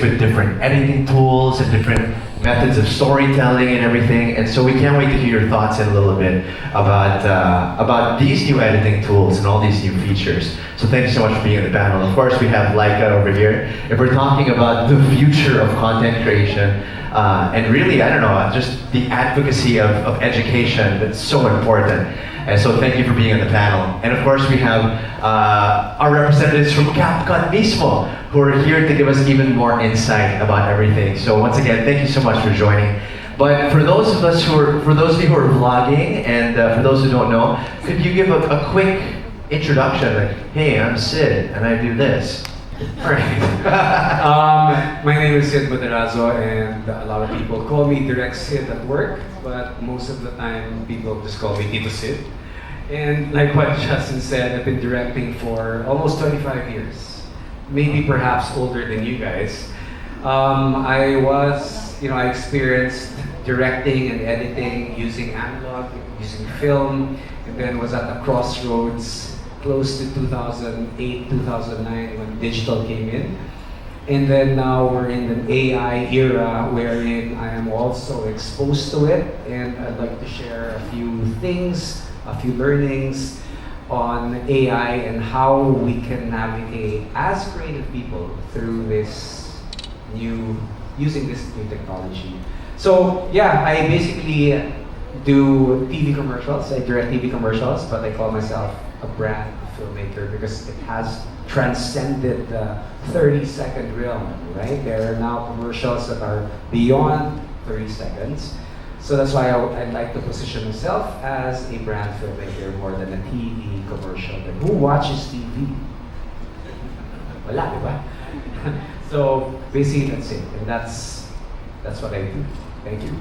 with different editing tools and different methods of storytelling and everything. And so we can't wait to hear your thoughts in a little bit about these new editing tools and all these new features. So thank you so much for being on the panel. Of course, we have Laika over here. If we're talking about the future of content creation, and really, I don't know, just the advocacy of education that's so important. And so thank you for being on the panel. And of course, we have our representatives from CapCut mismo, who are here to give us even more insight about everything. So once again, thank you so much for joining. But for those of you who are vlogging, and for those who don't know, could you give a quick introduction? Like, hey, I'm Sid, and I do this. Right. My name is Sid Badarazo, and a lot of people call me Direct Sid at work, but most of the time people just call me Tito Sid. And like what Justin said, I've been directing for almost 25 years, maybe perhaps older than you guys. I experienced directing and editing using analog, using film, and then was at the crossroads close to 2008, 2009 when digital came in. And then now we're in an AI era wherein I am also exposed to it, and I'd like to share a few things, a few learnings on AI and how we can navigate as creative people through using this new technology. So yeah, I basically do TV commercials. I direct TV commercials, but I call myself a brand filmmaker because it has transcended the 30-second realm, right? There are now commercials that are beyond 30 seconds. So that's why I'd like to position myself as a brand filmmaker more than a TV commercial. Like, who watches TV? Wala, di ba? So basically that's it, and that's what I do. Thank you.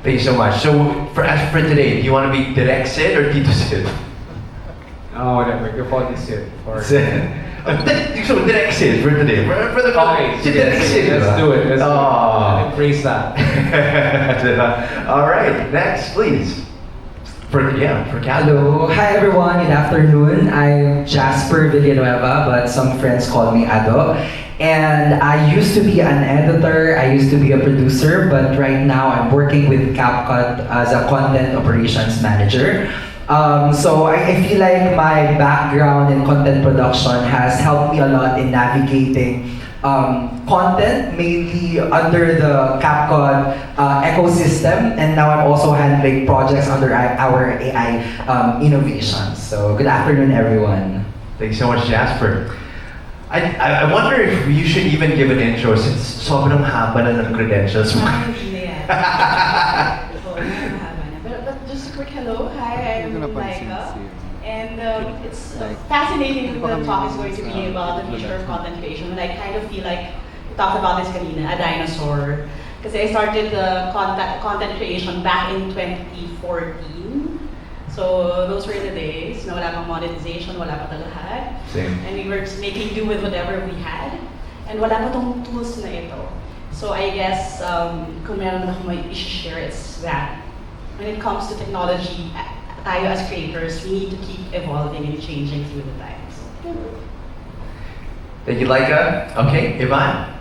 Thank you so much. So for today, do you want to be Direct Sid or Tito Sid? Oh, whatever. You're calling me Sid. Or Sid. So Direct Sid for today. For the okay, Direct Sid. Let's do it. Let's do Oh. it. Embrace that. All right, next, please. For Cal. Hello, hi everyone, good afternoon. I'm Jasper Villanueva, but some friends call me Ado. And I used to be an editor, I used to be a producer, but right now I'm working with CapCut as a content operations manager. So I feel like my background in content production has helped me a lot in navigating content, mainly under the CapCut ecosystem, and now I'm also handling projects under our AI innovations. So good afternoon, everyone. Thank you so much, Jasper. I wonder if you should even give an intro since sobrang haba na ng credentials mo. Hindi na yan. Oo, mahaba na. But just a quick hello. Hi, I'm Laika. And it's fascinating that the talk is going to be about the future of content creation. And I kind of feel like we talked about this kanina, a dinosaur. Because I started content creation back in 2014. So those were the days na wala pang monetization, wala pa lahat. Same. And we were just making do with whatever we had. And wala pa tong tools na ito. So I guess kung meron ako may i-share, it's that when it comes to technology, tayo as creators, we need to keep evolving and changing through the times. Thank you, Laika. Okay, Ivan.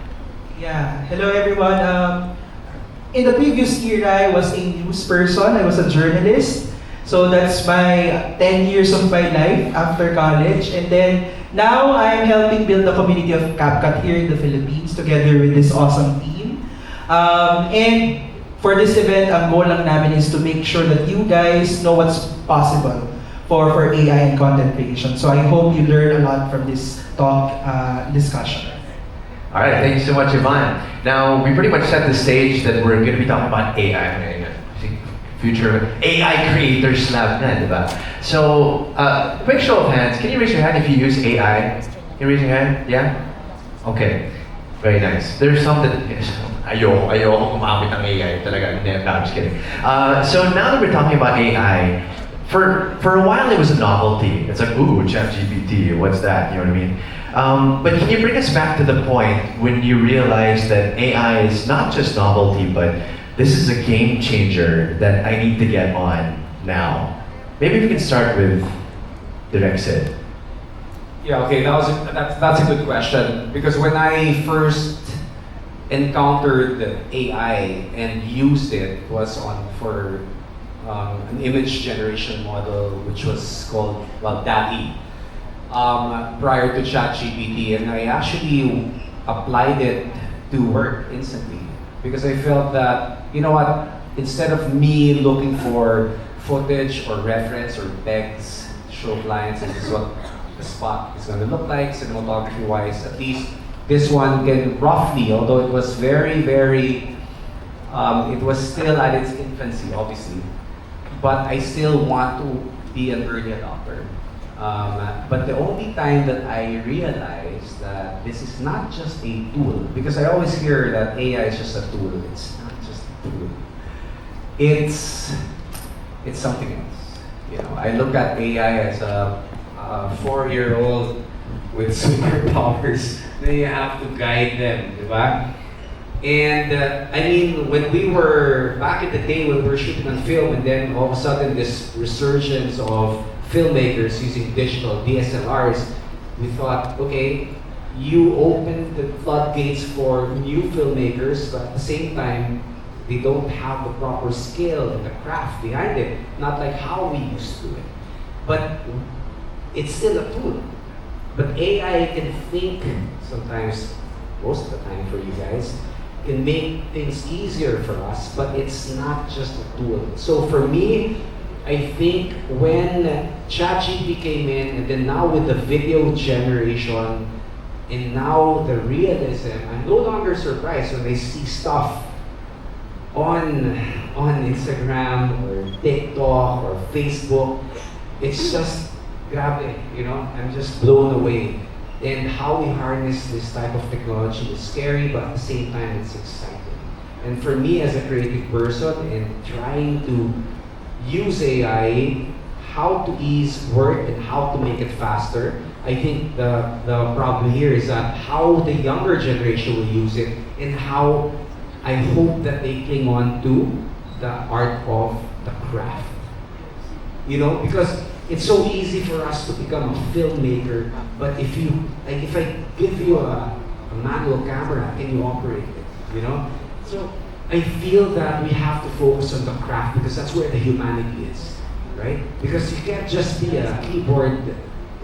Yeah, hello everyone. In the previous era, I was a news person. I was a journalist. So that's my 10 years of my life after college. And then now I'm helping build the community of CapCut here in the Philippines together with this awesome team. And for this event, ang goal lang namin is to make sure that you guys know what's possible for AI and content creation. So I hope you learn a lot from this talk discussion. All right, thank you so much, Ivan. Now, we pretty much set the stage that we're going to be talking about AI. Future AI Creators Lab na, di ba? So, quick show of hands. Can you raise your hand if you use AI? Can you raise your hand? Yeah? Okay. Very nice. There's something... Ayoko kumamit ng AI. Talaga. No, I'm just kidding. So now that we're talking about AI, for a while it was a novelty. It's like, ooh, ChatGPT, what's that? You know what I mean? But can you bring us back to the point when you realized that AI is not just novelty, but this is a game changer that I need to get on now? Maybe we can start with Direct Sid. Yeah, okay, that's a good question. Because when I first encountered AI and used it was for an image generation model which was called, well, DALL-E, prior to ChatGPT, and I actually applied it to work instantly because I felt that, you know what, instead of me looking for footage or reference or text to show clients and this is what the spot is going to look like cinematography wise, at least this one can roughly, although it was very, it was still at its infancy obviously, but I still want to be an early adopter. But the only time that I realized that this is not just a tool, because I always hear that AI is just a tool. It's not just a tool. It's something else. You know, I look at AI as a 4-year-old with superpowers. Then you have to guide them, diba? And I mean, when we were back in the day when we were shooting on film, and then all of a sudden this resurgence of filmmakers using digital DSLRs, we thought, okay, you open the floodgates for new filmmakers, but at the same time, they don't have the proper skill and the craft behind it, not like how we used to do it. But it's still a tool. But AI can think sometimes, most of the time for you guys, can make things easier for us, but it's not just a tool. So for me, I think when ChatGPT came in, and then now with the video generation, and now the realism, I'm no longer surprised when I see stuff on Instagram or TikTok or Facebook. It's just grabe, you know, I'm just blown away. And how we harness this type of technology is scary, but at the same time it's exciting. And for me as a creative person and trying to use AI, how to ease work and how to make it faster, I think the problem here is that how the younger generation will use it and how I hope that they cling on to the art of the craft. You know, because it's so easy for us to become a filmmaker, but if I give you a manual camera, can you operate it? You know? So I feel that we have to focus on the craft because that's where the humanity is, right? Because you can't just be a keyboard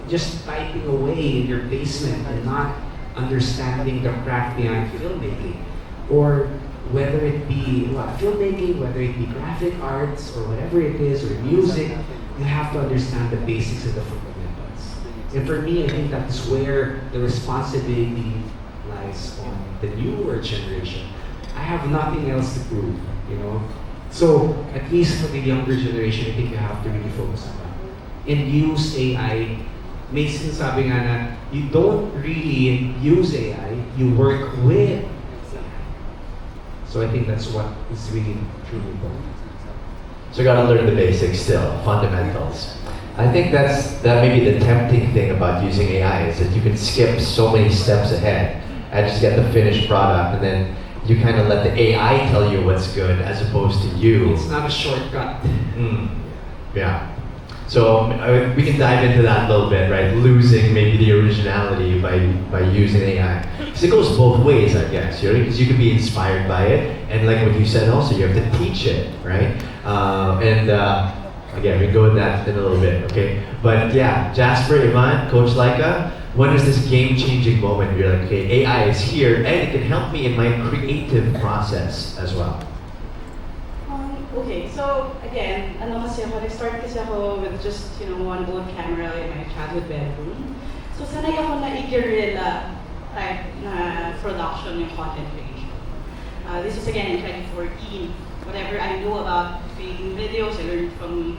just typing away in your basement and not understanding the craft behind filmmaking. Or whether it be filmmaking, whether it be graphic arts or whatever it is, or music, you have to understand the basics and the fundamentals. And for me, I think that's where the responsibility lies on the newer generation. I have nothing else to prove, you know. So at least for the younger generation, I think you have to really focus on that. And use AI. May sinasabi nga na you don't really use AI, you work with AI. So I think that's what is really truly important. So you gotta learn the basics still, fundamentals. I think that may be the tempting thing about using AI is that you can skip so many steps ahead and just get the finished product, and then you kind of let the AI tell you what's good as opposed to you. It's not a shortcut. Yeah. So we can dive into that a little bit, right? Losing maybe the originality by using AI. Because it goes both ways, I guess. Because you can be inspired by it, and like what you said, also you have to teach it, right? Again, we can go with that in a little bit, okay? But yeah, Jasper, Ivan, Coach Laika, when is this game-changing moment where you're like, okay, AI is here and it can help me in my creative process as well? Okay, so again, kasi ako, nag-start kasi ako with just, one old camera in my childhood bedroom. So sanay ako na i-guerrilla type na production yung content creation. This was again in 2014. Whatever I know about creating videos, I learned from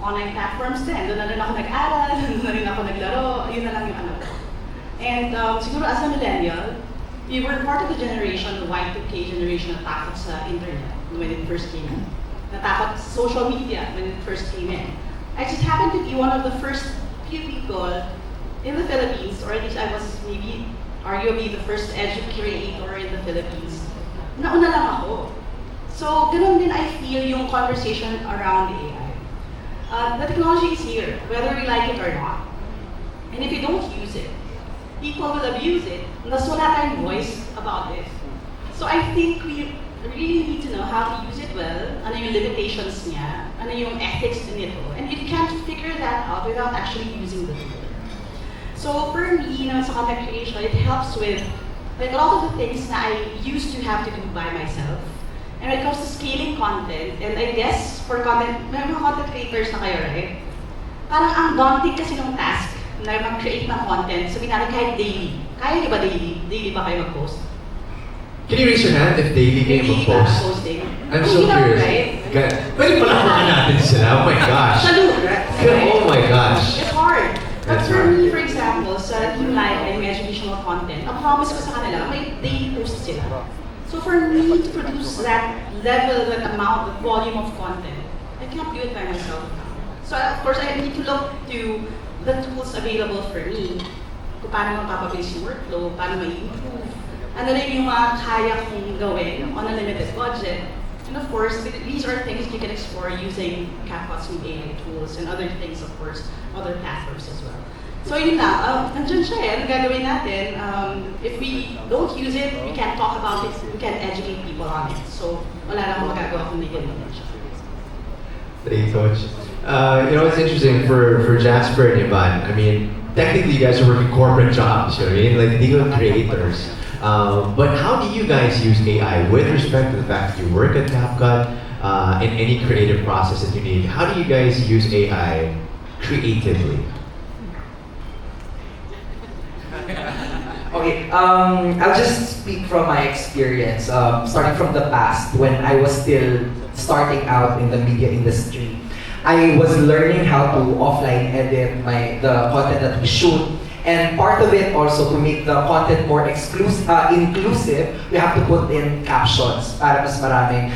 online platforms din. Doon na rin ako nag-aral, doon na rin ako naglaro, yun na lang yung anak ko. And siguro as a millennial, we were part of the generation, the Y2K generation, na takot sa internet when it first came in. Natakot sa social media when it first came in. I just happened to be one of the first few people in the Philippines, or at least I was maybe arguably the first creator in the Philippines. Nauna lang ako. So, ganun din I feel yung conversation around AI. The technology is here, whether we like it or not. And if you don't use it, people will abuse it, nas wala tayong voice about it. So So I think we really need to know how to use it well, ano yung limitations niya, ano yung ethics nito, and you can't figure that out without actually using the tool. So for me, sa content creation, it helps with like a lot of the things that I used to have to do by myself. And when it comes to scaling content, and I guess for content, may mga content creators na kayo, right? Parang ang daunting kasi ng task na mag-create ng content, sabihin natin kahit daily. Kaya di ba daily? Daily ba kayo mag-post? Can you raise your hand if daily kayo Daily ba mag-post? posting? I'm so Hirap, curious. right? Pwede pala natin sila. Oh my gosh. Salute, right? Oh my gosh. It's hard. But That's for hard. me, for example, sa Team Live and may educational content, ang promise ko sa kanila, may daily post sila. So for me to produce that level, that amount, the volume of content, I cannot do it by myself. So of course, I need to look to the tools available for me, kung paano mapapabilis yung workflow, paano ma-improve, ano rin yung mga kaya kong gawin on a limited budget. And of course, these are things you can explore using CapCut's new AI tools and other things, of course, other platforms as well. So yun na, nandyan siya eh, ano gagawin natin? If we don't use it, we can't talk about it, we can't educate people on it. So wala na akong magagawa kung hindi ganun siya. Thank you, Coach. It's interesting for Jasper and Ivan. I mean, technically, you guys are working corporate jobs. You know what I mean? Like legal creators. But how do you guys use AI with respect to the fact that you work at CapCut in any creative process that you need? How do you guys use AI creatively? Okay, I'll just speak from my experience, starting from the past when I was still starting out in the media industry. I was learning how to offline edit the content that we shoot, and part of it also to make the content more inclusive, we have to put in captions para mas maraming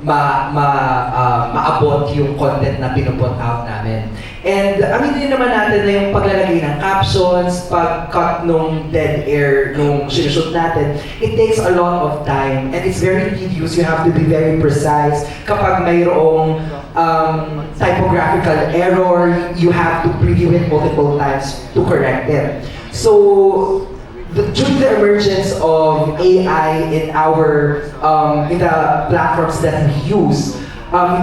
maabot yung content na pinuput out namin. And aminin naman natin na yung paglalagay ng captions, pag-cut nung dead air nung sinushoot natin, it takes a lot of time and it's very tedious. You have to be very precise. Kapag mayroong typographical error, you have to preview it multiple times to correct it. So, during the emergence of AI in in the platforms that we use,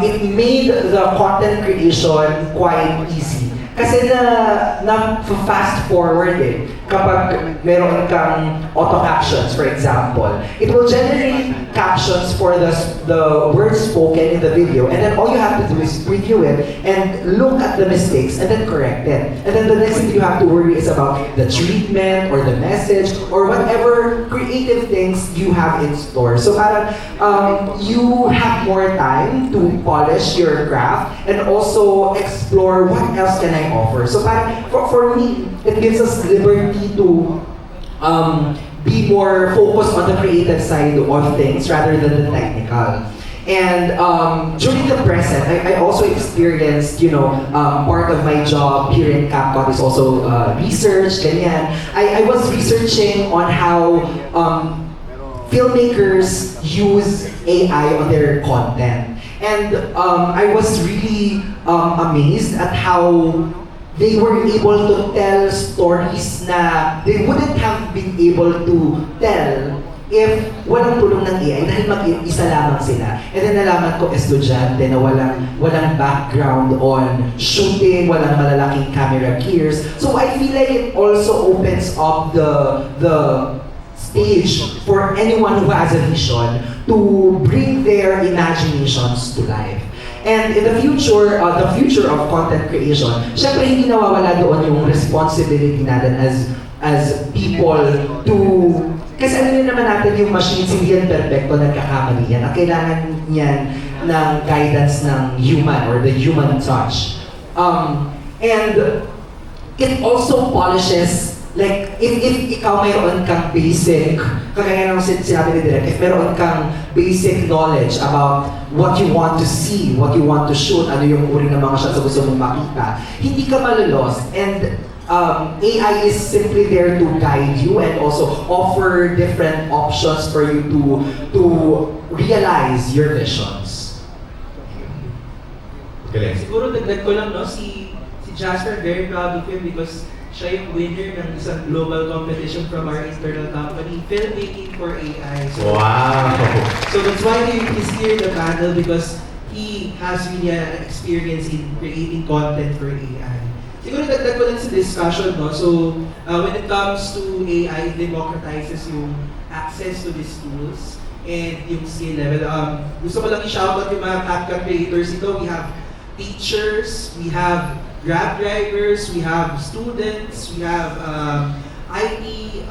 it made the content creation quite easy. Kasi na fast forward kapag meron kang auto captions, for example, it will generate captions for the words spoken in the video, and then all you have to do is preview it and look at the mistakes and then correct it. And then the next thing you have to worry is about the treatment or the message or whatever creative things you have in store. So parang you have more time to polish your craft and also explore what else can I offer. So parang for me, it gives us liberty to be more focused on the creative side of things rather than the technical. And during the present, I also experienced, part of my job here in CapCut is also research, ganyan. I was researching on how filmmakers use AI on their content. And I was really amazed at how they were able to tell stories na they wouldn't have been able to tell if walang tulong ng AI dahil mag-isa lamang sila. And then nalaman ko estudyante na walang background on shooting, walang malalaking camera gears. So I feel like it also opens up the stage for anyone who has a vision to bring their imaginations to life. And in the future of content creation, syempre hindi nawawala doon yung responsibility natin as people to, kasi ano naman natin yung machines, hindi yan perfecto, nagkakamali yan. Ang kailangan yan ng guidance ng human or the human touch. And it also polishes, like, if ikaw mayroon kang basic, kagaya ng sinabi ni Direk, if mayroon kang basic knowledge about what you want to see, what you want to shoot, ano yung uri ng mga shots na gusto mong makita, hindi ka malalost. And AI is simply there to guide you and also offer different options for you to realize your visions. Galing. Siguro dagdag ko lang, no, si Jasper, very proud of him because siya yung winner ng isang global competition from our internal company, Filmmaking for AI. So, Wow. So that's why he's here in the panel, because he has really an experience in creating content for AI. Siguro dagdag ko lang sa discussion, no? So, when it comes to AI, it democratizes yung access to these tools and yung skill level. Gusto ko lang i-shoutout yung mga CapCut creators ito. We have teachers, we have Grab drivers, we have students, we have IT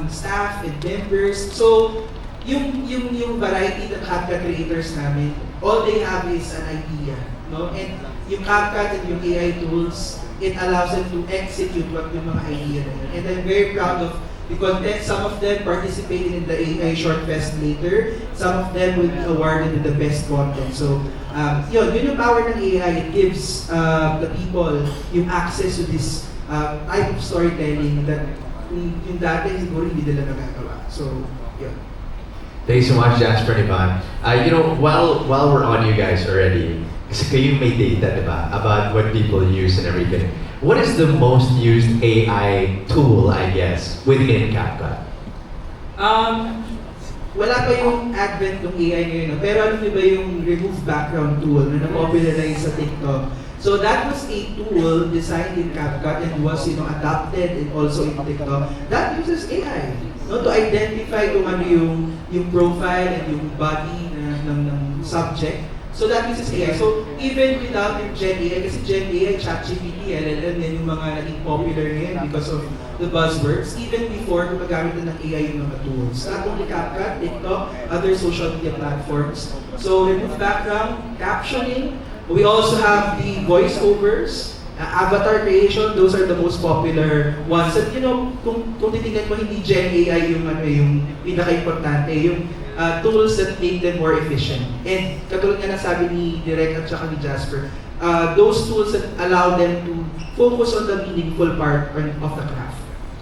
staff and members. So, yung variety ng CapCut creators namin, all they have is an idea, no? And yung CapCut and yung AI tools, it allows them to execute what yung mga idea na yun. And I'm very proud of the content. Some of them participated in the AI Short Fest later. Some of them will be awarded with the best content. So, yun yung power ng AI. It gives the people yung access to this type of storytelling that yung dati siguro hindi nila nagagawa. So, yun. Thanks so much, Jasper and Ivan. While we're on you guys already, kasi kayo may data, diba? About what people use and everything. What is the most used AI tool, I guess, within CapCut? Wala pa yung advent ng AI ngayon, no? Pero alam niyo ba yung remove background tool na na-popularize sa TikTok? So that was a tool designed in CapCut and was adapted and also in TikTok that uses AI, no, to identify kung ano yung profile and yung body ng subject. So that uses AI. So even without yung Gen AI, kasi Gen AI, ChatGPT, LLM, yan yung mga naging popular ngayon because of the buzzwords. Even before, gumagamit na ng AI yung mga tools. Not only CapCut, TikTok, other social media platforms. So remove background, captioning. We also have the voiceovers, avatar creation. Those are the most popular ones. At kung titingnan mo, hindi Gen AI yung pinaka-importante. Yung tools that make them more efficient. And katulad nga nasabi ni Direk at saka ni Jasper, those tools that allow them to focus on the meaningful part of the craft.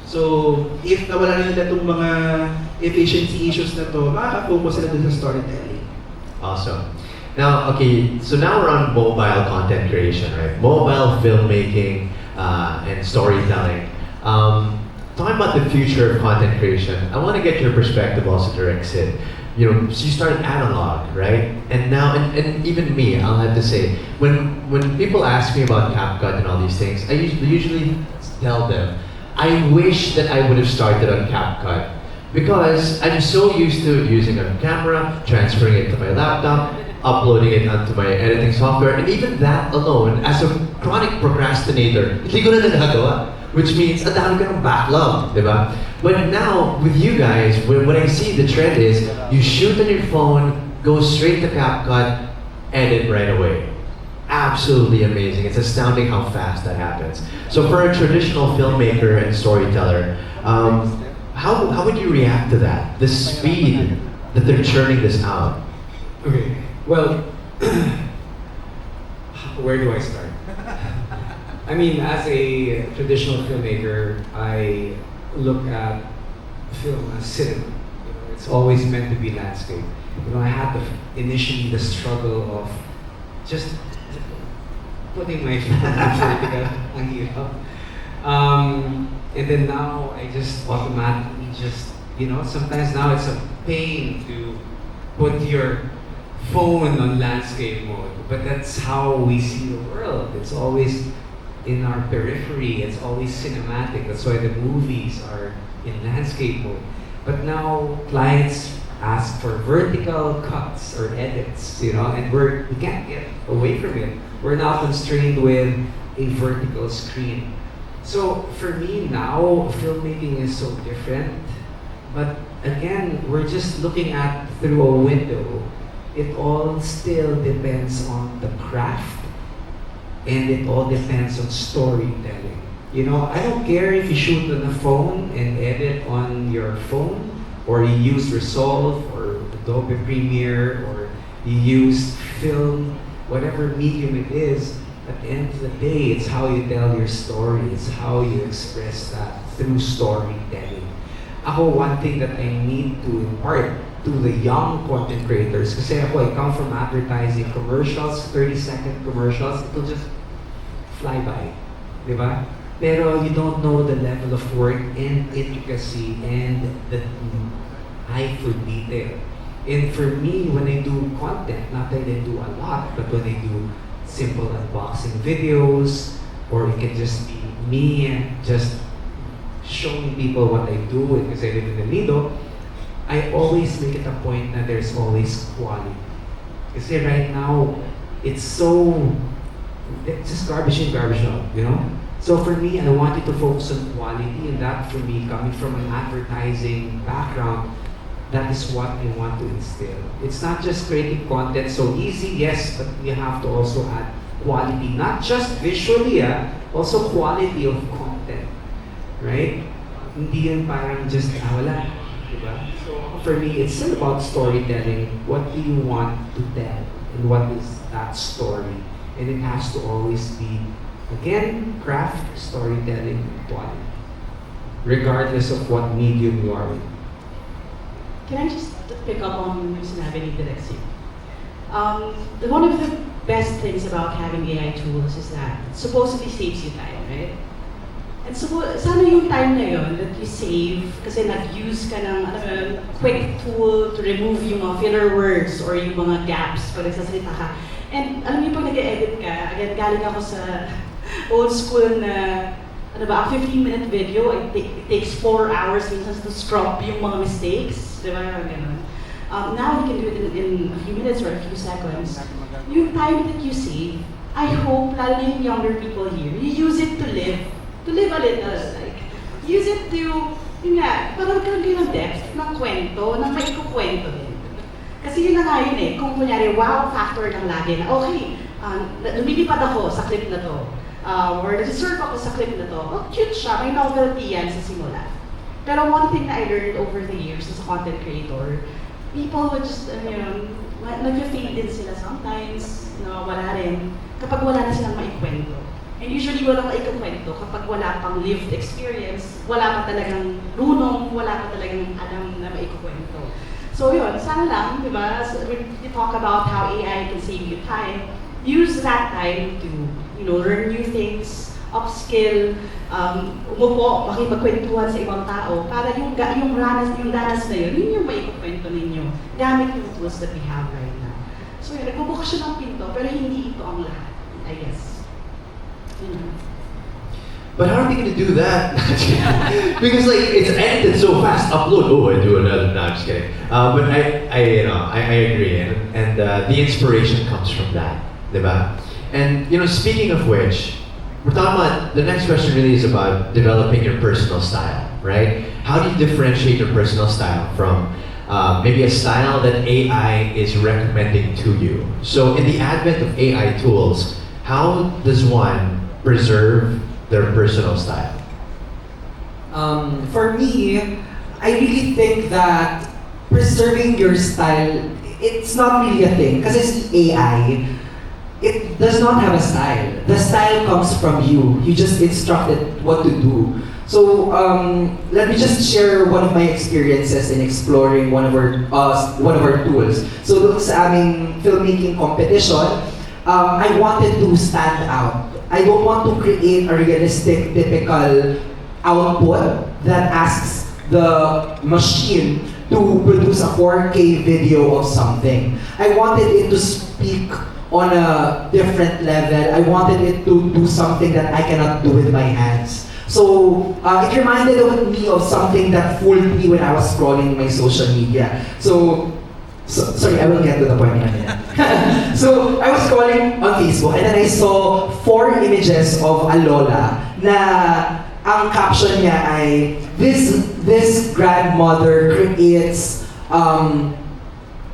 So, if nawala na nila itong mga efficiency issues na to, makaka-focus sila dun sa storytelling. Awesome. Now, okay, so now we're on mobile content creation, right? Mobile filmmaking and storytelling. Talking about the future of content creation, I want to get your perspective also, Direk Sid. So you started analog, right? And now, and even me, I'll have to say, when people ask me about CapCut and all these things, I usually tell them, I wish that I would have started on CapCut because I'm so used to using a camera, transferring it to my laptop, uploading it onto my editing software, and even that alone, as a chronic procrastinator, hindi ko na nagagawa. Which means, ang dami ka ng backlog, di ba? But now, with you guys, what I see the trend is, you shoot on your phone, go straight to CapCut, edit right away. Absolutely amazing. It's astounding how fast that happens. So for a traditional filmmaker and storyteller, how would you react to that? The speed that they're churning this out. Okay, well, where do I start? I mean, as a traditional filmmaker, I look at film as cinema. It's always meant to be landscape. I had initially the struggle of just putting my film in vertical, ang hirap. And then now I just automatically sometimes now it's a pain to put your phone on landscape mode. But that's how we see the world. It's always in our periphery, it's always cinematic. That's why the movies are in landscape mode. But now clients ask for vertical cuts or edits, and we can't get away from it. We're now constrained with a vertical screen. So for me now, filmmaking is so different. But again, we're just looking at through a window. It all still depends on the craft. And it all depends on storytelling. I don't care if you shoot on a phone and edit on your phone, or you use Resolve or Adobe Premiere, or you use film, whatever medium it is. At the end of the day, it's how you tell your story. It's how you express that through storytelling. One thing that I need to impart to the young content creators, kasi I come from advertising, commercials, 30-second commercials, it'll just fly by. Di ba? pero you don't know the level of work and intricacy and the eye for detail. And for me, when I do content, not that I do a lot, but when I do simple unboxing videos, or it can just be me just showing people what I do because I live in the Lido, I always make it a point that there's always quality. Because right now, it's just garbage in, garbage out, you know? So for me, I wanted to focus on quality, and that for me, coming from an advertising background, that is what I want to instill. It's not just creating content so easy, yes, but we have to also add quality, not just visually, also quality of content, right? Hindi yun parang just, wala, diba? So for me, it's still about storytelling. What do you want to tell? And what is that story? And it has to always be, again, craft, storytelling, quality. Regardless of what medium you are in. Can I just pick up on yung sinabi ni Dilexi? One of the best things about having AI tools is that it supposedly saves you time, right? And so, sana yung time na yun that you save kasi nag-use ka ng quick tool to remove yung mga filler words or yung mga gaps pag nagsasalita ka. And alam niyo pag nag-edit ka, again, galing ako sa old school na a 15-minute video, it takes 4 hours minsan to scrub yung mga mistakes. Di ba? Ganun. Now you can do it in a few minutes or a few seconds. Yung time that you save, I hope, lalo na yung younger people here, you use it to live a little. Like, use it to, yun nga, parang magkaroon kayo ng depth ng kwento, ng maikukwento din. Kasi yun na nga yun eh, kung kunyari, wow factor lang lagi na, okay, lumilipad ako sa clip na to. Or nag-surf ako sa clip na to. Oh, cute siya, may novelty yan sa simula. Pero one thing that I learned over the years as a content creator, people would just, nag-fade din sila sometimes, wala rin. Kapag wala na silang maikwento. And usually walang maikwento kapag wala pang lived experience, wala pa talagang runong, wala pa talagang alam na maikwento. So yun, sana lang, di ba, so we talk about how AI can save you time, use that time to, learn new things, upskill, umupo, makipagkwentuhan sa ibang tao, para yung danas na yun yung maikwento ninyo, gamit yung tools that we have right now. So yun, nagbubukas siya ng pinto, pero hindi ito ang lahat, I guess. But how are they going to do that? Because like it's edited so fast. Upload. Oh, I do another. No, I'm just kidding. But I agree, and the inspiration comes from that, diba? And speaking of which, we're talking about the next question. Really is about developing your personal style, right? How do you differentiate your personal style from maybe a style that AI is recommending to you? So in the advent of AI tools, how does one preserve their personal style? For me, I really think that preserving your style, it's not really a thing. Because it's AI, it does not have a style. The style comes from you. You just instruct it what to do. So let me just share one of my experiences in exploring one of our tools. So doon sa aming filmmaking competition, I wanted to stand out. I don't want to create a realistic, typical output that asks the machine to produce a 4K video of something. I wanted it to speak on a different level. I wanted it to do something that I cannot do with my hands. So it reminded me of something that fooled me when I was scrolling my social media. So sorry, I will get to the point in a minute. So I was scrolling on Facebook and then I saw 4 images of a lola na ang caption niya ay this grandmother creates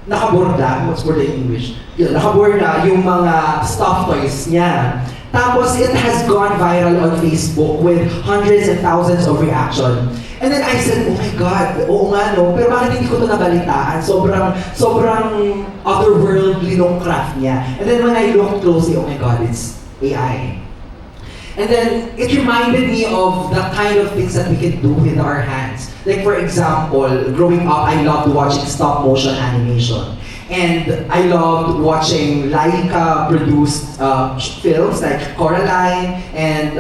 nakaborda, what's borda in English? Yun, nakaborda yung mga stuffed toys niya. Tapos it has gone viral on Facebook with hundreds and thousands of reaction. And then I said, oh my God, oo nga no, pero bakit hindi ko ito nabalitaan? Sobrang otherworldly nung craft niya. And then when I looked closely, oh my God, it's AI. And then it reminded me of the kind of things that we can do with our hands. Like for example, growing up, I loved watching stop motion animation. And I loved watching Laika produced films like Coraline and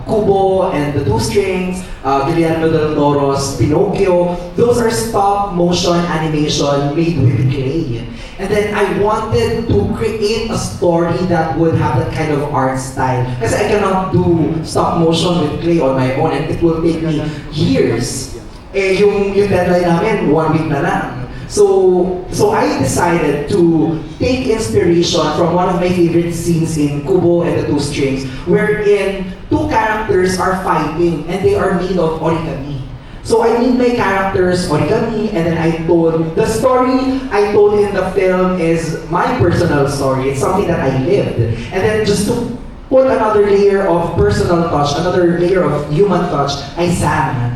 Kubo and The Two Strings, Guillermo del Toro's Pinocchio. Those are stop motion animation made with clay. And then I wanted to create a story that would have that kind of art style. Kasi I cannot do stop motion with clay on my own and it will take me years. Eh, yung deadline namin, 1 week na lang. So I decided to take inspiration from one of my favorite scenes in Kubo and The Two Strings, wherein two characters are fighting and they are made of origami. So I made my characters origami, and then I told the story I told in the film is my personal story. It's something that I lived, and then just to put another layer of personal touch, another layer of human touch, I sang.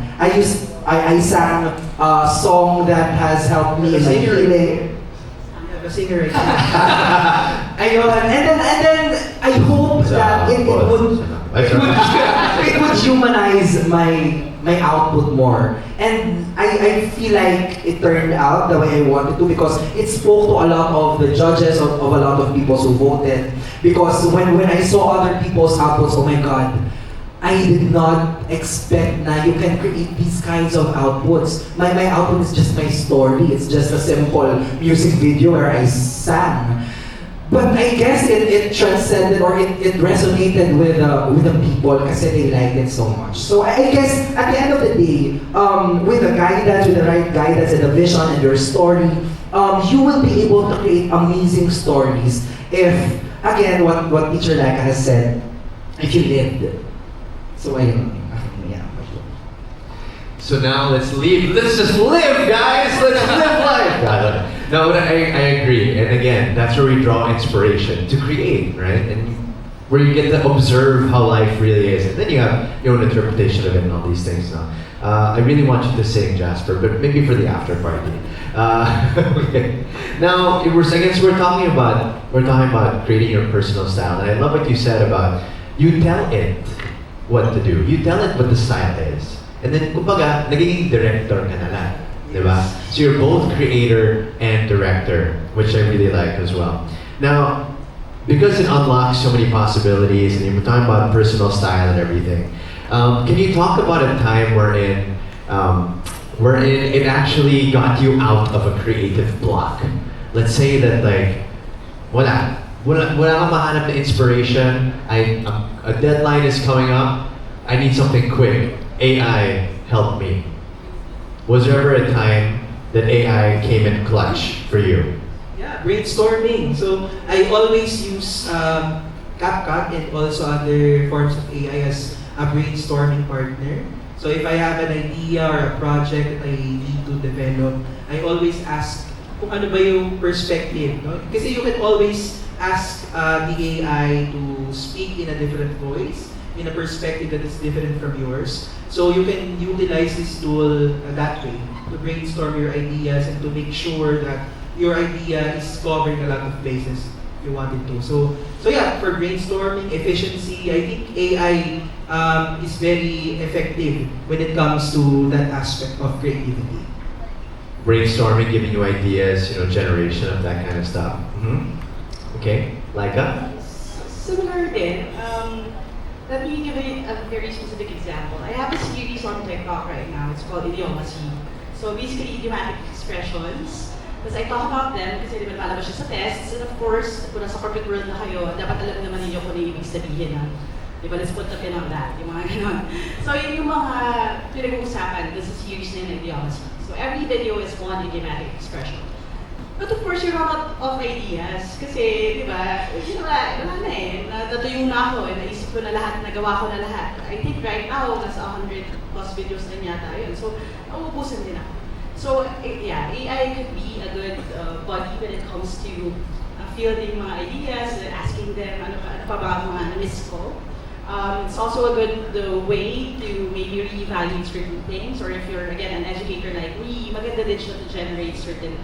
I sang a song that has helped me in my healing. I'm a singer right now. Ayun, and then I hope that it would humanize my output more. And I feel like it turned out the way I wanted to because it spoke to a lot of the judges, of a lot of people who voted. Because when I saw other people's outputs, oh my God, I did not expect na you can create these kinds of outputs. My output is just my story. It's just a simple music video where I sang. But I guess it transcended or it resonated with the people kasi they liked it so much. So I guess at the end of the day, with the guidance, with the right guidance and the vision and your story, you will be able to create amazing stories if, again, what Teacher Laika has said, if you lived. So ayun. Yeah. So now let's just live, guys! Let's live life! No, but I agree. And again, that's where we draw inspiration to create, right? And where you get to observe how life really is. And then you have your own interpretation of it and all these things. Now, I really want you to sing, Jasper, but maybe for the after party. Okay. Now, we're talking about creating your personal style. And I love what you said about you tell it what to do. You tell it what the style is. And then, kumbaga, nagiging director ka na lang. Diba? So you're both creator and director, which I really like as well. Now, because it unlocks so many possibilities, and you're talking about personal style and everything, can you talk about a time wherein it actually got you out of a creative block? Let's say that like, wala kang mahanap na inspiration, a deadline is coming up, I need something quick, AI, help me. Was there ever a time that AI came in clutch for you? Yeah, brainstorming. So I always use CapCut and also other forms of AI as a brainstorming partner. So if I have an idea or a project that I need to develop, I always ask kung ano ba yung perspective. No? Kasi you can always ask the AI to speak in a different voice, in a perspective that is different from yours. So you can utilize this tool that way to brainstorm your ideas and to make sure that your idea is covering a lot of places you want it to. So yeah, for brainstorming, efficiency, I think AI is very effective when it comes to that aspect of creativity. Brainstorming, giving you ideas, generation of that kind of stuff. Mm-hmm. Okay, Laika? Similar din. Let me give a very specific example. I have a series on TikTok right now. It's called Idiomacy. So basically, idiomatic expressions. Because I talk about them kasi di ba nakalabas siya sa tests. And of course, kung nasa corporate world na kayo, dapat alam naman ninyo kung ano ibig sabihin. Di ba, let's put a pin on that. Yung mga ganon. So yun yung mga pinag-uusapan. This is series na yung Idiomacy. So every video is one idiomatic expression. But of course, you're out of ideas. Kasi, di ba, wala na eh. Natuyo na ako eh. Naisip ko na lahat, nagawa ko na lahat. I think right now, nasa 100 plus videos na yata yun. So, nauubusan din ako. So, yeah, AI could be a good buddy when it comes to fielding mga ideas, asking them, ano pa ba mga na-miss ko. It's also a good way to maybe reevaluate certain things. Or if you're, again, an educator like me, maganda din siya to generate certain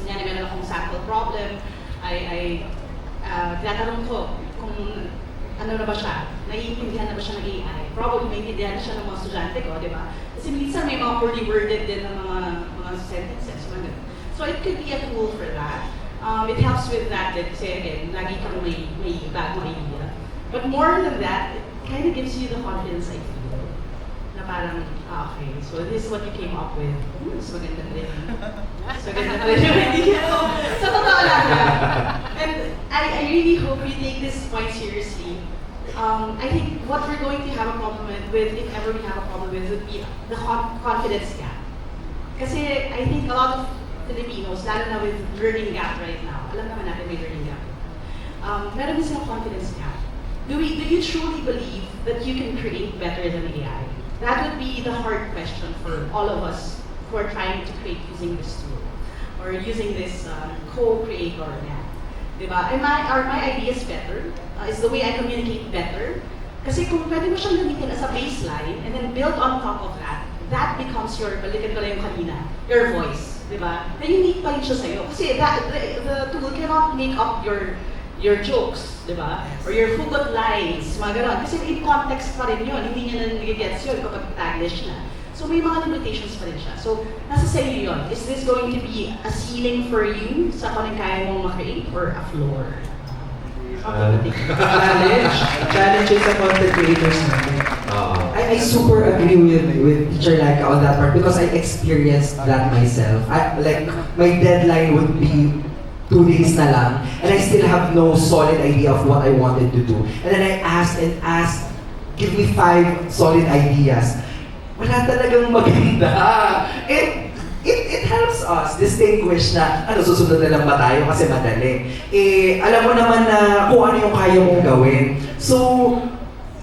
Kanya meron akong sample problem, tinatanong ko kung ano na ba siya, naiintindihan na ba siya ng AI. Probably naiintindihan na siya ng mga estudyante ko, di ba? Kasi minsan may mga poorly worded din ng mga sentences. So So it could be a tool for that. It helps with that, let's say again, lagi kang may bagong idea. But more than that, it kind of gives you the confidence, I feel. Na parang, okay, so this is what you came up with. Mas maganda rin. Mas maganda rin yung idea. So, totoo lang. And I really hope you take this point seriously. I think what we're going to have a problem with, if ever we have a problem with, would be the confidence gap. Kasi I think a lot of Filipinos, lalo na with learning gap right now, alam naman natin may learning gap. Meron din silang confidence gap. Do you truly believe that you can create better than AI? That would be the hard question for all of us who are trying to create using this tool or using this co-creator app. Diba? Are my ideas better? Is the way I communicate better? Kasi kung pwede mo siyang gamitin as a baseline and then build on top of that, that becomes your, balikan ko lang yung kanina, your voice. Diba? Na unique pa rin siya sa'yo. Kasi the tool cannot make up your jokes, diba? Or your hugot lines, mga ganon. Kasi in context pa rin yun. Hindi niya na nag-gets yun kapag taglish na. So may mga limitations pa rin siya. So nasa sa'yo yun. Is this going to be a ceiling for you sa kung kaya mong makreate or a floor? Challenges sa content creators natin. I super agree with Teacher Laika on that part because I experienced that myself. Like, my deadline would be 2 days na lang, and I still have no solid idea of what I wanted to do. And then I asked and asked, give me 5 solid ideas. Wala talagang maganda. It helps us distinguish na, susunod na lang ba tayo kasi madali. Alam mo naman na kung ano yung kaya mong gawin. So,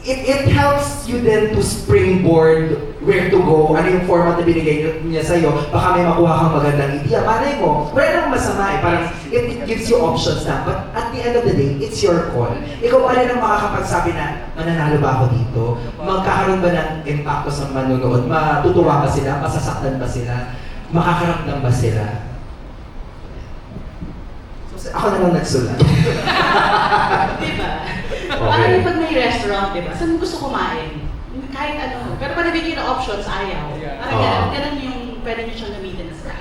it helps you then to springboard where to go, ano yung format na binigay niya sa'yo, baka may makuha kang magandang idea. Malay mo, wala namang masama parang it gives you options na, but at the end of the day, it's your call. Ikaw pa rin ang makakapagsabi na, mananalo ba ako dito? Magkakaroon ba ng impacto sa manunood? Matutuwa ba sila? Masasaktan ba sila? Makakaramdam ba sila? So, ako na lang nagsulat. Diba? Okay. Parang pag may restaurant, diba? Saan mo gusto kumain? Kahit ano. Pero pag nabigyan ng options, ayaw. Parang ganun yung pwede nyo siyang gamitin na sa.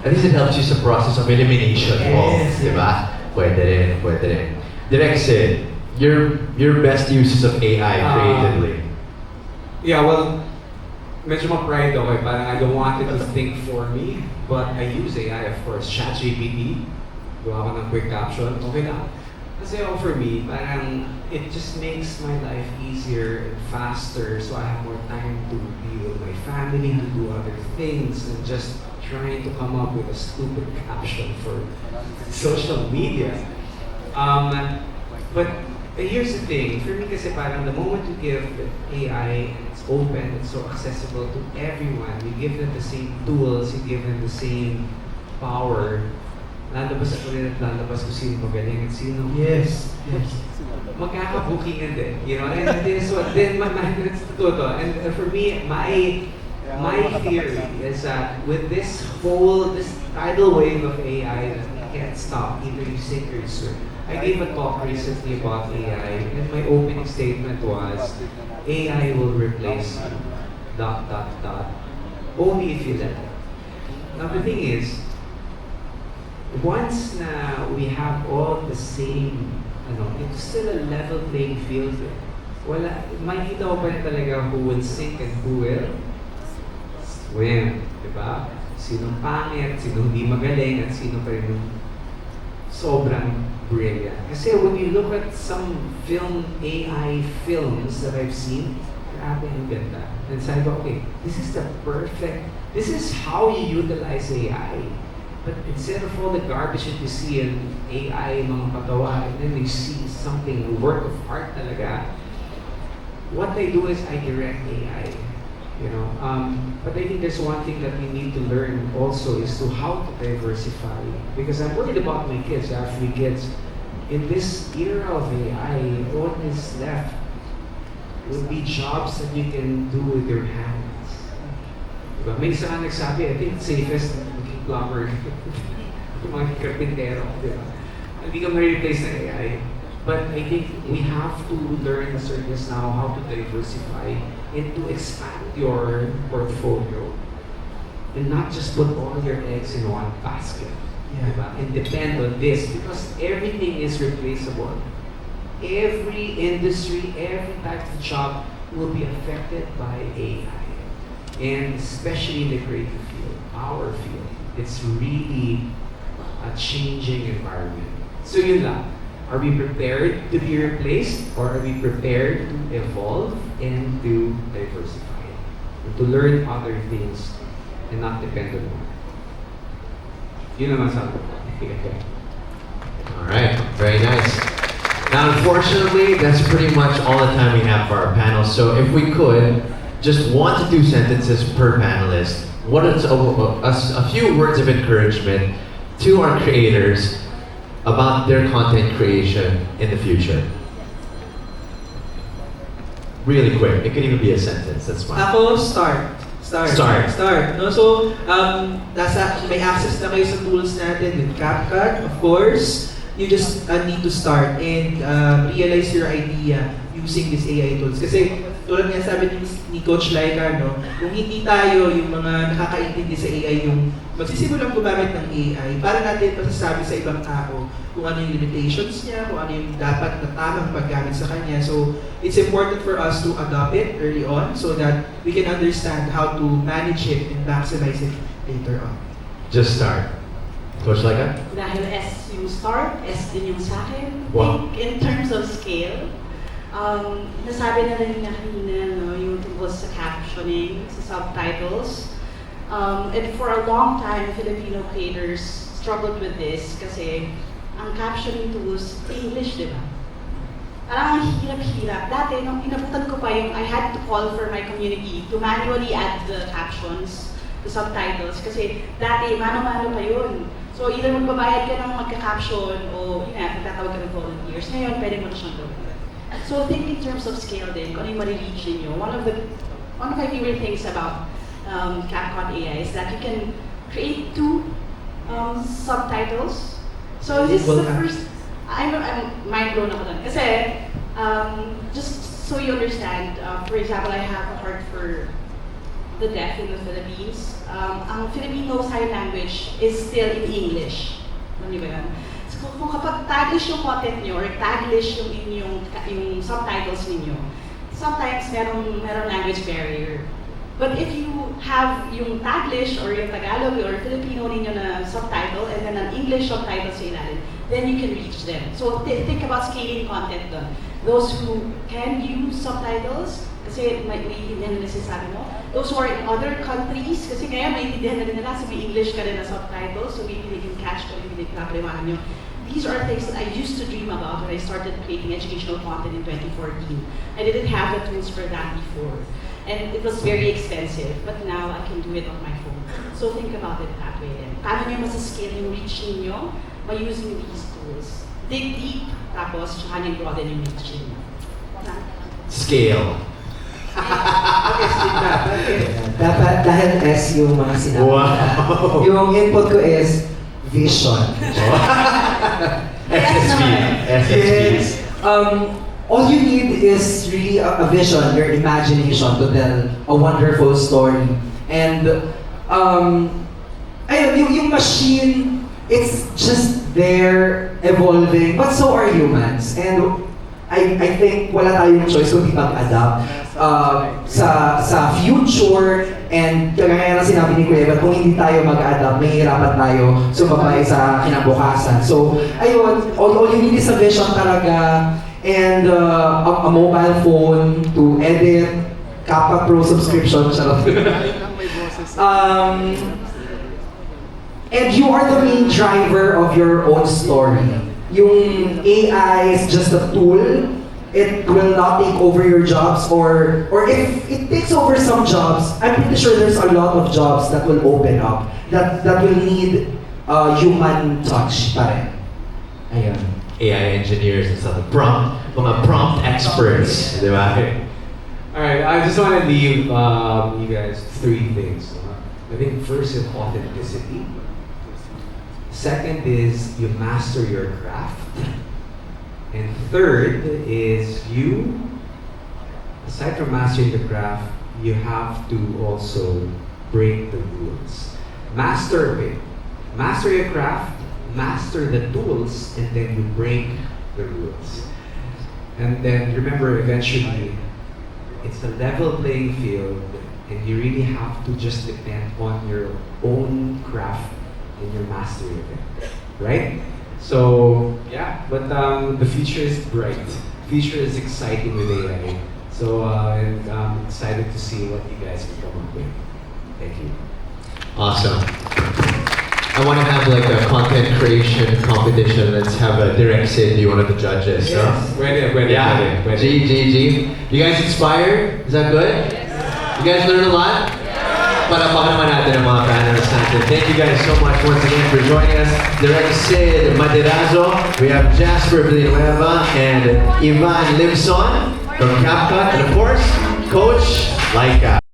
At least it helps you sa process of elimination. Yes. Diba? Pwede rin. Direct Sid, your best uses of AI creatively. Yeah, well, medyo ma-pride ako parang I don't want it to think for me, but I use AI, of course. ChatGPT, gawa ko ng quick caption, okay lang. Kasi for me, parang it just makes my life easier and faster, so I have more time to be with my family, to do other things, and just trying to come up with a stupid caption for social media. But here's the thing, for me kasi parang the moment you give AI, it's open, it's so accessible to everyone, you give them the same tools, you give them the same power, lalabas ako rin at lalabas kung sino magaling at sino. Yes. Magkakabukingan din, you know, and this one, then it's totoo. And for me, my theory is that with this tidal wave of AI that we can't stop, either you sink or you swim. I gave a talk recently about AI, and my opening statement was, AI will replace you, ... only if you let it. Now the thing is, once na we have all the same, it's still a level playing field. Wala, makikita ko pa rin talaga who will sink and who will swim, diba? Sinong pangit, sinong hindi magaling, at sino pa rin yung sobrang brilliant. Kasi when you look at some AI films that I've seen, grabe ang ganda. And sabi ko, okay, this is how you utilize AI. But instead of all the garbage that you see in AI, mga patawa, and then you see something, a work of art talaga, what I do is I direct AI, But I think there's one thing that we need to learn also is to how to diversify. Because I'm worried about my kids, I have 3 kids. In this era of AI, what is left will be jobs that you can do with your hands. Diba? May isa nga nagsabi, I think safest maging plumber, mga karpintero, diba? Hindi ka ma-replace ng AI. But I think we have to learn as early as now how to diversify and to expand your portfolio. and not just put all your eggs in one basket. Yeah. Diba? And depend on this because everything is replaceable. Every industry, every type of job will be affected by AI. And especially in the creative field, our field, it's really a changing environment. So yun lang. Are we prepared to be replaced or are we prepared to evolve and to diversify and to learn other things and not depend on one? Yun naman sabi ko. All right, very nice. Now, unfortunately, that's pretty much all the time we have for our panel. So, if we could, just 1 to 2 sentences per panelist. What is a few words of encouragement to our creators about their content creation in the future? Really quick. It could even be a sentence. That's fine. Ako, start. No? So, may access na kayo sa tools natin with CapCut, of course. You just need to start and realize your idea using these AI tools. Kasi, tulad nga sabi ni Coach Laika, no, kung hindi tayo yung mga nakakaintindi sa AI, yung magsisimulang gumamit ng AI, para natin masasabi sa ibang tao kung ano yung limitations niya, kung ano yung dapat na tamang paggamit sa kanya. So, it's important for us to adopt it early on so that we can understand how to manage it and maximize it later on. Just start. Coach Laika? Dahil S yung start, S din yung sa akin. Wow. Think in terms of scale, nasabi na rin niya kanina, no, yung tungkol sa captioning, sa subtitles. And for a long time, Filipino creators struggled with this kasi ang captioning tools, English, di ba? Parang ang hirap-hirap. Dati, nung inabutan ko pa yung I had to call for my community to manually add the captions, the subtitles, kasi dati, mano-mano pa yun. So, either magbabayad ka ng magka-caption o, yun nga, magtatawag ka ng volunteers. Ngayon, pwede mo na siyang gawin. So, think in terms of scale din, kung ano yung ma-reach ninyo. One of my favorite things about CapCut AI is that you can create 2 subtitles. So, this is the first, I'm mind blown ako dun. Kasi, just so you understand, for example, I have a heart for the deaf in the Philippines. Ang Filipino sign language is still in English. Alam niyo ba yan? So, kung kapag Taglish yung content nyo or Taglish yung yung subtitles ninyo, sometimes merong language barrier. But if you have yung Taglish or yung Tagalog or Filipino ninyo na subtitle and then an English subtitle sa ilalim, then you can reach them. So think about scaling content doon. Those who can use subtitles, kasi maintindihan nila sinasabi mo. Those who are in other countries, kasi ngayon maintindihan na rin nila, so may English ka rin na subtitles, so maybe they can catch kung hindi pinapaliwanag nyo. These are things that I used to dream about when I started creating educational content in 2014. I didn't have the tools for that before. And it was very expensive, but now I can do it on my phone. So think about it that way then. Paano nyo masascale yung reach ninyo by using these tools? Dig deep, tapos tsaka nyo broaden yung reach ninyo. Scale. Dapat dahil S yung mga sinabi. Wow. Yung input ko is vision. SSB. Yes. All you need is really a vision, your imagination to tell a wonderful story. And ayun, yung machine, it's just there, evolving, but so are humans. And I think wala tayong choice kundi mag-adapt sa future. And kagaya na sinabi ni Kuya Evan, kung hindi tayo mag-adapt, mahihirapan tayo sumabay sa kinabukasan. So, ayun, all you need is a vision talaga. And a mobile phone to edit, Kappa Pro subscription, charot. And you are the main driver of your own story. Yung AI is just a tool. It will not take over your jobs, or if it takes over some jobs, I'm pretty sure there's a lot of jobs that will open up that will need human touch pa rin. Ayun. AI engineers and stuff. Mga prompt experts, di ba? Alright, I just want to leave you guys 3 things. I think first is authenticity. Second is you master your craft. And third is you, aside from mastering the craft, you have to also break the rules. Master it. Master your craft, master the tools, and then you break the rules. And then remember, eventually, it's a level playing field, and you really have to just depend on your own craft and your mastery of it, right? So yeah, but the future is bright. Future is exciting with AI. So and I'm excited to see what you guys can come up with. Thank you. Awesome. I want to have like a content creation competition. Let's have a direct Sid be one of the judges. No? Yeah. G. You guys inspired? Is that good? You guys learned a lot? Palakpakan naman natin ang mga panelists natin. Thank you guys so much once again for joining us. Direct Sid Maderazo. We have Jasper Villanueva and Ivan Limson from CapCut. And of course, Coach Laika.